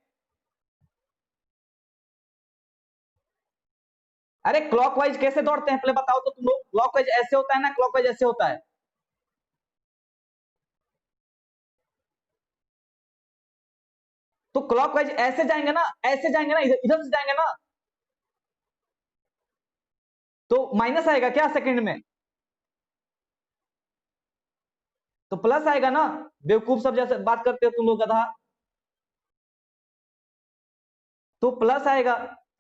अरे क्लॉकवाइज कैसे दौड़ते हैं पहले बताओ तो तुम लोग, क्लॉकवाइज ऐसे होता है ना, क्लॉकवाइज ऐसे होता है। तो क्लॉकवाइज ऐसे जाएंगे ना, ऐसे जाएंगे ना, इधर इधर से जाएंगे ना, तो माइनस आएगा क्या सेकंड में? तो प्लस आएगा ना, बेवकूफ सब जैसे बात करते हो तुम लोग, गधा। तो प्लस आएगा,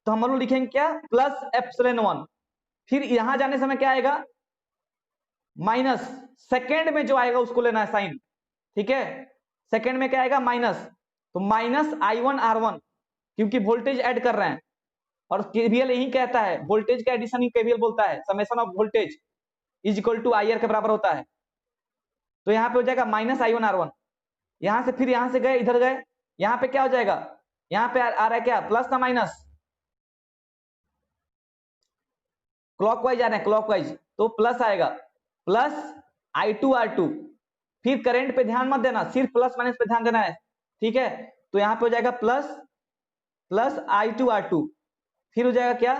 तो हम लोग लिखेंगे क्या, प्लस एप्सिलॉन 1। फिर यहां जाने समय क्या आएगा, माइनस, सेकेंड में जो आएगा उसको लेना है साइन। ठीक है, सेकेंड में क्या आएगा, माइनस, तो माइनस I1R1, क्योंकि वोल्टेज ऐड कर रहे हैं, और केवीएल यही कहता है, वोल्टेज का एडिशन ही केवीएल बोलता है, summation of voltage is equal to IR के बराबर होता है। तो यहाँ पे हो जाएगा माइनस I1R1, यहां से फिर यहां से गए इधर गए, यहाँ पे क्या हो जाएगा, यहाँ पे आ रहा है क्या, प्लस ना माइनस? क्लॉकवाइज आ रहे हैं, क्लॉकवाइज, तो प्लस आएगा, प्लस I2R2। फिर करंट पे ध्यान मत देना, सिर्फ प्लस माइनस पे ध्यान देना है। ठीक है, तो यहाँ पे हो जाएगा प्लस प्लस I2R2, फिर हो जाएगा क्या,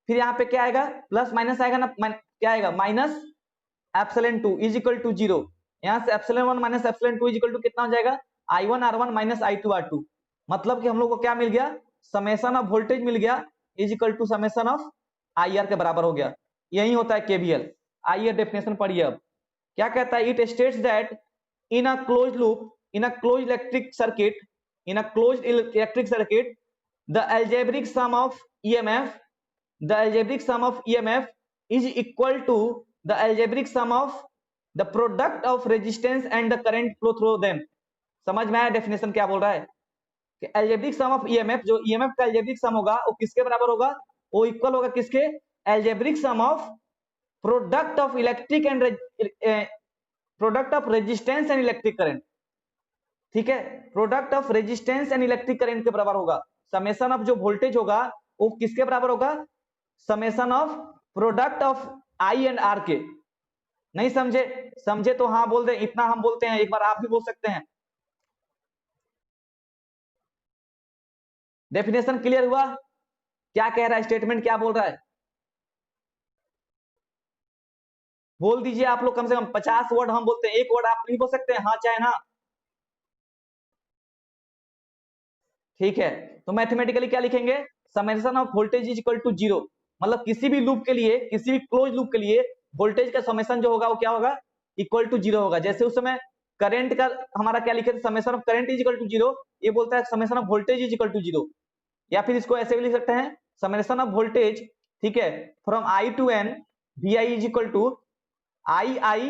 फिर यहाँ पे क्या आएगा, प्लस माइनस आएगा ना, क्या आएगा, minus epsilon 2 is equal to 0। यहाँ से epsilon 1 minus epsilon 2 is equal to कितना हो जाएगा, I1R1 माइनस I2R2। मतलब कि हम लोग को क्या मिल गया, समेशन ऑफ वोल्टेज मिल गया, is equal to summation of IR के बराबर हो गया। यही होता है केवीएल। आइए डेफिनेशन पढ़िए अब, क्या कहता है, it states that in a closed loop, in a closed electric circuit, in a closed electric circuit, the algebraic sum of EMF, the algebraic sum of EMF is equal to the algebraic sum of the product of resistance and the current flow through them। समझ में आया definition क्या बोल रहा है, कि algebraic sum of EMF, जो EMF का algebraic sum होगा वो किसके बराबर होगा, वो इक्वल होगा किसके, algebraic sum of product of electric and product of resistance and electric current। ठीक है, product of resistance and electric current के बराबर होगा। समेशन ऑफ जो वोल्टेज होगा वो किसके बराबर होगा? Summation of product of I and R के। नहीं समझे? समझे तो हाँ बोल दे, इतना हम बोलते हैं, एक बार आप भी बोल सकते हैं। डेफिनेशन क्लियर हुआ? क्या कह रहा है स्टेटमेंट, क्या बोल रहा है? बोल दीजिए आप लोग, कम से कम 50 वर्ड हम बोलते हैं, एक वर्ड आप नहीं बोल सकते हाँ चाहे ना। ठीक है, तो मैथमेटिकली क्या लिखेंगे? Summation of voltage is equal to zero. मतलब किसी भी लूप के लिए, किसी भी क्लोज लूप के लिए वोल्टेज का समेशन जो होगा वो क्या होगा? इक्वल टू जीरो होगा। जैसे उस समय करंट का हमारा क्या लिखे थे? Summation of current is equal to zero. ये बोलता है summation of voltage is equal to zero. या फिर इसको ऐसे भी लिख सकते हैं, समेशन ऑफ वोल्टेज, ठीक है, from I to N V I is equal to I I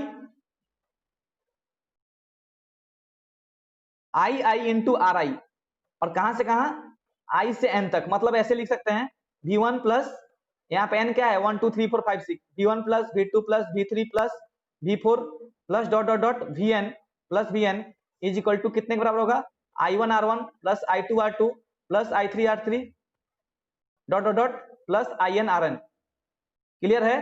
I I into R I. और कहां से कहां? आई से एन तक। मतलब ऐसे लिख सकते हैं V1 प्लस, यहाँ पे एन क्या है? 1 2 3 4 5 6, V1 plus V2 plus V3 plus V4 plus dot dot dot Vn plus Vn is equal to कितने के बराबर होगा? I1 R1 plus I2 R2 plus I3 R3 dot dot dot plus IN RN। Clear है?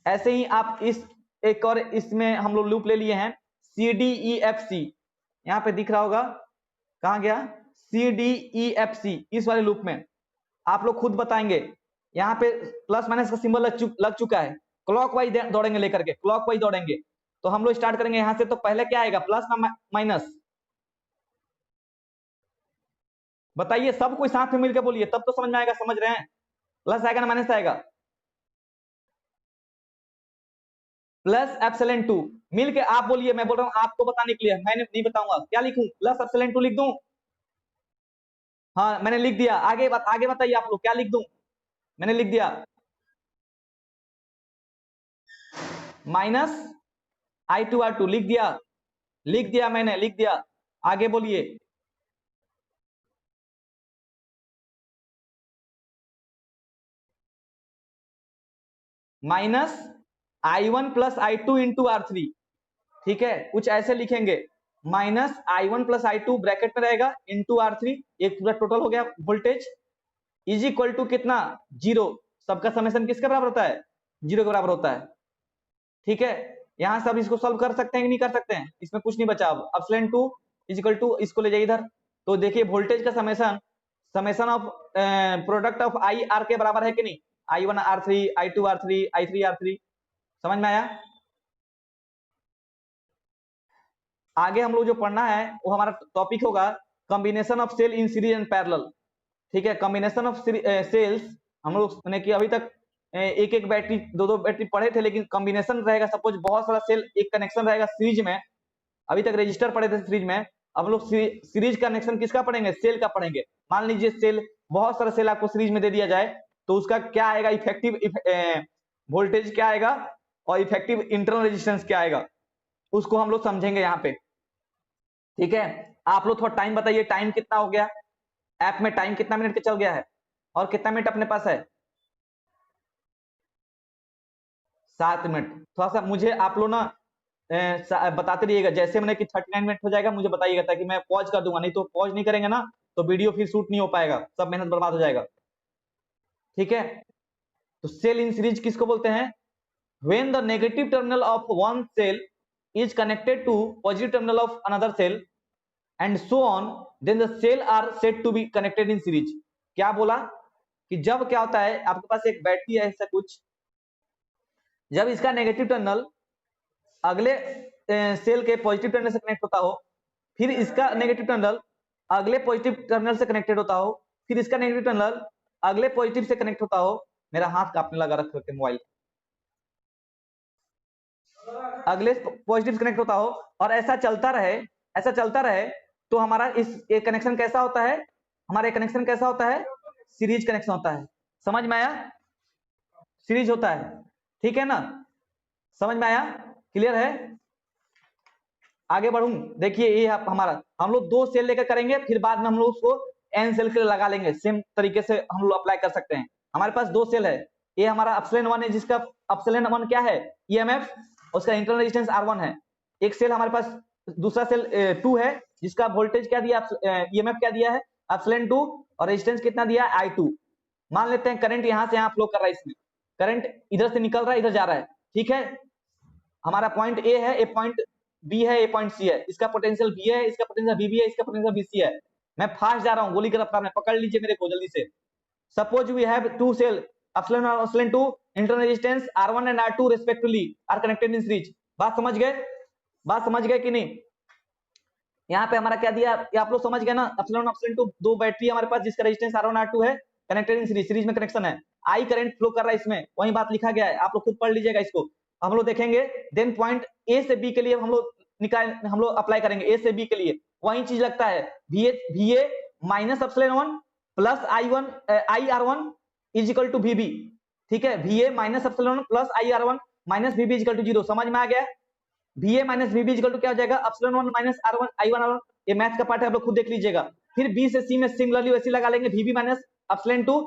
ऐसे ही आप इस एक और इसमें हम लोग लूप ले लिए हैं CDEFC, यहाँ पे दिख रहा होगा, कहां गया? CDEFC। इस वाले लूप में आप लोग खुद बताएंगे, यहाँ पे प्लस माइनस का सिंबल लग चुका है। क्लॉकवाइज दौड़ेंगे, लेकर के क्लॉकवाइज दौड़ेंगे। तो हम लोग स्टार्ट करेंगे यहाँ से। तो पहले क्या आएगा? प्लस ना माइनस? बताइए, सब कोई साथ में मिलकर बोलिए, तब तो समझ में आएगा। समझ रहे हैं? प्लस आएगा ना माइनस आएगा? Plus epsilon 2। मिलके आप बोलिए, मैं बोल रहा हूं आपको बताने के लिए, मैंने नहीं बताऊंगा। क्या लिखूं? प्लस एप्सिलॉन 2 लिख दूं? हाँ मैंने लिख दिया। आगे बताइए आप लोग, क्या लिख दूं? मैंने लिख दिया। माइनस I2 R2 लिख दिया। लिख दिया, मैंने लिख दिया। आगे बोलिए। Minus I1 plus I2 into R3। ठीक है, कुछ ऐसे लिखेंगे, minus I1 plus I2 bracket में रहेगा इंटू R3, एक पूरा टोटल हो गया वोल्टेज, इज इक्वल टू कितना? जीरो। सबका समेशन किसके बराबर होता है? जीरो के बराबर होता है। ठीक है, यहां सब इसको सॉल्व कर सकते हैं कि नहीं कर सकते हैं? इसमें कुछ नहीं बचा। अब एप्सिलॉन 2 इज इक्वल टू, इसको ले जाइए इधर। तो देखिए वोल्टेज का summation, summation of product of I R के बराबर है कि नहीं? I1 R3 I2 R3 I3 R3। समझ में आया? आगे हम लोग जो पढ़ना है वो हमारा टॉपिक होगा combination of cell in series and parallel. ठीक है, कॉम्बिनेशन ऑफ सेल्स हम लोग ने कि अभी तक एक एक बैटरी, दो दो बैटरी पढ़े थे, लेकिन कॉम्बिनेशन रहेगा। सपोज बहुत सारा सेल एक कनेक्शन रहेगा सीरीज में। अभी तक रजिस्टर पढ़े थे सीरीज में, अब लोग सीरीज कनेक्शन किसका पढ़ेंगे? सेल का पढ़ेंगे। मान लीजिए सेल, बहुत सारा सेल आपको सीरीज में दे दिया जाए, तो उसका क्या आएगा? इफेक्टिव वोल्टेज क्या आएगा और इफेक्टिव इंटरनल रेजिस्टेंस क्या आएगा, उसको हम लोग समझेंगे यहाँ पे। ठीक है, आप लोग थोड़ा टाइम बताइए, टाइम कितना हो गया? ऐप में टाइम कितना मिनट के चल गया है और कितना मिनट अपने पास है? 7 मिनट। थोड़ा सा मुझे आप लोग ना बताते रहिएगा, जैसे मैंने कि 39 मिनट हो जाएगा मुझे बताइएगा, ताकि मैं पॉज कर दूंगा। नहीं तो पॉज नहीं करेंगे ना तो वीडियो फिर शूट नहीं हो पाएगा, सब मेहनत बर्बाद हो जाएगा। ठीक है, तो सेल इन सीरीज किसको बोलते हैं? When the negative terminal of one cell is connected to positive terminal of another cell and so on, then the cell are said to be connected in series. क्या बोला? कि जब क्या होता है, आपके पास एक बैटरी है ऐसा कुछ, जब इसका नेगेटिव टर्मिनल अगले सेल के पॉजिटिव टर्मिनल से कनेक्ट होता हो, फिर इसका नेगेटिव टर्मिनल अगले पॉजिटिव टर्मिनल से कनेक्टेड होता हो, फिर इसका नेगेटिव टर्मिनल अगले पॉजिटिव से कनेक्ट होता हो। मेरा हाथ कांपने लगा रख करके मोबाइल, अगले पॉजिटिव से कनेक्ट होता हो और ऐसा चलता रहे, ऐसा चलता रहे, तो हमारा इस कनेक्शन कैसा होता है? हमारा कनेक्शन कैसा होता है? सीरीज कनेक्शन होता है। समझ में आया? सीरीज होता है। ठीक है ना? समझ में आया? क्लियर है? आगे बढ़ूं? देखिए ये हमारा, हम लोग 2 सेल लेकर करेंगे, फिर बाद में हम लोग उसको n सेल के लिए लगा लेंगे। सेम तरीके से हम लोग अप्लाई कर सकते हैं। हमारे पास 2 सेल है, ये हमारा एप्सिलॉन 1 है, जिसका एप्सिलॉन 1 क्या है? EMF, उसका इंटरनल रेजिस्टेंस R1 है। एक सेल हमारे पास, दूसरा सेल 2 है जिसका वोल्टेज क्या दिया, ईएमएफ क्या दिया है, एप्सिलॉन 2, और रेजिस्टेंस कितना दिया है, I2। मान लेते हैं करंट यहां से यहां फ्लो कर रहा है, इसमें करंट इधर से निकल रहा है, इधर जा रहा है, ठीक है। हमारा पॉइंट ए है, ए पॉइंट बी है, ए पॉइंट सी है, इसका पोटेंशियल बी है, इसका पोटेंशियल बी है, इसका पोटेंशियल बीसी है। मैं फास्ट जा रहा हूं, गोली की रफ्तार में, पकड़ लीजिए मेरे को जल्दी से। Suppose we have two cell, epsilon और epsilon 2, internal resistance R1 and R2 respectively are connected in series. बात समझ गए, बात समझ गए कि नहीं? यहाँ पे हमारा क्या दिया, ये आप लोग समझ गए ना, एप्सिलॉन एप्सिलॉन 2 दो बैटरी हमारे पास जिसका रेजिस्टेंस R1 R2 है, कनेक्टेड इन सीरीज, सीरीज में कनेक्शन है, आई करंट फ्लो कर रहा है इसमें, वही बात लिखा गया है, आप लोग खुद पढ़ लीजिएगा इसको। हम लोग देखेंगे देन पॉइंट ए से बी के लिए हम लोग अप्लाई करेंगे, ए से बी के लिए वही चीज लगता है, VA minus epsilon 1 plus IR1 is equal to VB, ठीक है। VA minus epsilon 1 plus IR1 minus VB is equal to 0। समझ में आ गया? VA minus VB is equal to क्या हो जाएगा, एप्सिलॉन 1 माइनस I1R1। ये मैथ का पार्ट है, आप लोग खुद देख लीजिएगा। फिर B से C में सिमिलरली वैसे लगा लेंगे, VB minus epsilon 2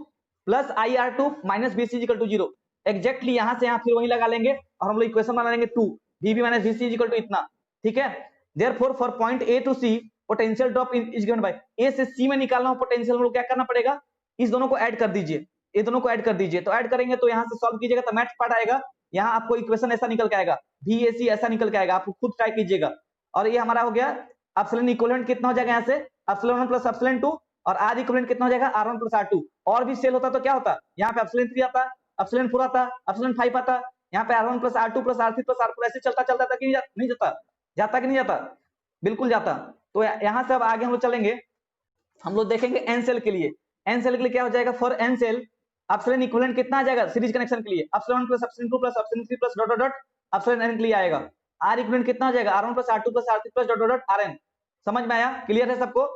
plus IR2 minus BC is equal to 0। Exactly यहां से यहां फिर वही लगा लेंगे और हम लोग इक्वेशन बना लेंगे 2 VB minus BC is equal to इतना, ठीक है। Therefore for point A to C potential drop is given by, A से सी में निकालना हो पोटेंशियल, हम लोग क्या करना पड़ेगा, इस दोनों को ऐड कर दीजिए, ये दोनों को ऐड कर दीजिए। तो ऐड करेंगे तो यहाँ से सॉल्व कीजिएगा तो मैथ्स पार्ट आएगा, यहाँ आपको इक्वेशन ऐसा निकल के आएगा, VAC ऐसा निकल के आएगा, आप खुद ट्राई कीजिएगा। और ये हमारा हो गया एप्सिलॉन इक्विवेलेंट कितना हो जाएगा, यहाँ से एप्सिलॉन 1 प्लस एप्सिलॉन 2, और R इक्विवेलेंट कितना हो जाएगा, R1 प्लस R2। और भी सेल होता तो क्या होता, यहाँ पे एप्सिलॉन 3 आता, एप्सिलॉन 4 आता, एप्सिलॉन 5 आता, यहाँ पे R1 plus R2 plus R3 plus R4 ऐसे चलता चलता था कि नहीं जाता, जाता कि नहीं जाता, बिल्कुल जाता। तो यहाँ से अब आगे हम लोग चलेंगे, हम लोग देखेंगे एन सेल के लिए। एन सेल के लिए क्या हो जाएगा, for N cell epsilon equivalent कितना आ जाएगा सीरीज कनेक्शन के लिए, epsilon 1 plus epsilon 2 plus epsilon 3 plus dot dot dot epsilon N के लिए आएगा। आर इक्विवेलेंट कितना हो जाएगा, R1 plus R2 plus R3 plus dot dot dot RN। समझ में आया, क्लियर है सबको?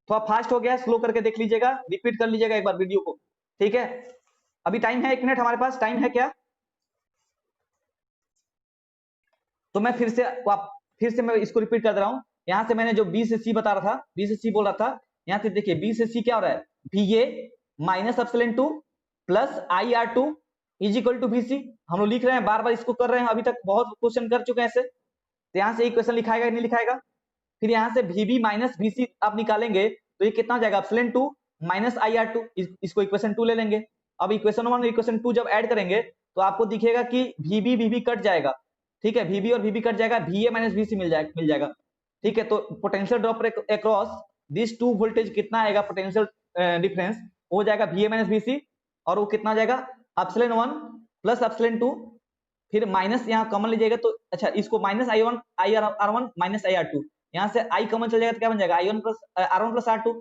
थोड़ा फास्ट हो गया, स्लो करके देख लीजिएगा, रिपीट कर लीजिएगा एक बार वीडियो को, ठीक है। अभी टाइम है 1 मिनट, हमारे पास टाइम है क्या? तो मैं फिर से मैं इसको रिपीट कर दे रहा हूं। यहां से मैंने जो B से C बता रहा था, B से C बोल रहा था, यहां से देखिए B से C क्या हो रहा है, VA minus epsilon 2 plus IR2 is equal to VC। हम लोग लिख रहे हैं, बार बार इसको कर रहे हैं, अभी तक बहुत क्वेश्चन कर चुके हैं ऐसे। तो यहां से इक्वेशन लिखाएगा नहीं लिखाएगा, फिर यहां से VB माइनस VC आप निकालेंगे तो ये कितना हो जाएगा, एप्सिलॉन 2 माइनस IR2, इसको इक्वेशन 2 ले लेंगे। अब इक्वेशन 1 और इक्वेशन 2 जब ऐड करेंगे तो आपको दिखेगा कि VB कट जाएगा, ठीक है, VB और VB कट जाएगा, VA माइनस VC मिल जाएगा, ठीक है। तो potential drop across this two voltage कितना आएगा, पोटेंशियल डिफरेंस हो जाएगा VA माइनस VC, और वो कितना जाएगा, एप्सिलॉन 1 प्लस एप्सिलॉन 2, फिर माइनस यहाँ कॉमन लीजिएगा तो अच्छा, इसको माइनस IR1 माइनस IR2, यहाँ से I कॉमन चल जाएगा तो क्या बन जाएगा, R1 प्लस R2,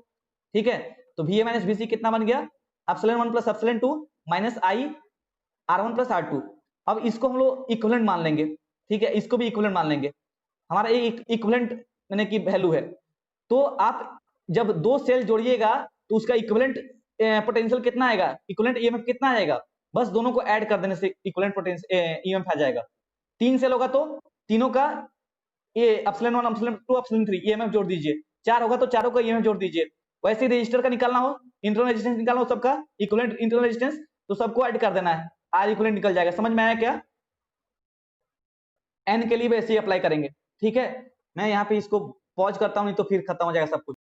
ठीक है। तो VA माइनस VC कितना बन गया, epsilon 1 plus epsilon 2 minus R1 plus R2। अब इसको हम लोग इक्विवेलेंट मान लेंगे, ठीक है, इसको भी इक्विवेलेंट मान लेंगे, हमारा ये इक्विवेलेंट यानी कि वैल्यू है। तो आप जब दो सेल जोड़िएगा तो उसका इक्विवेलेंट पोटेंशियल कितना आएगा, इक्विवेलेंट ईएमएफ कितना आएगा, बस दोनों को ऐड कर देने से इक्विवेलेंट पोटेंशियल ईएमएफ आ जाएगा। 3 सेल होगा तो तीनों का ये एप्सिलॉन 1 एप्सिलॉन 2 एप्सिलॉन 3 ईएमएफ जोड़ दीजिए, 4 होगा तो चारों का ईएमएफ जोड़ दीजिए। वैसे ही रजिस्टर का निकालना हो, इंटरनल रेजिस्टेंस निकालना हो सबका इक्विवेलेंट इंटरनल रेजिस्टेंस, तो सबको ऐड कर देना है, आर इक्विवेलेंट निकल जाएगा। समझ में आया क्या? एन के लिए वैसे ही अप्लाई करेंगे, ठीक है। मैं यहाँ पे इसको पॉज करता हूँ, नहीं तो फिर खत्म हो जाएगा सब कुछ।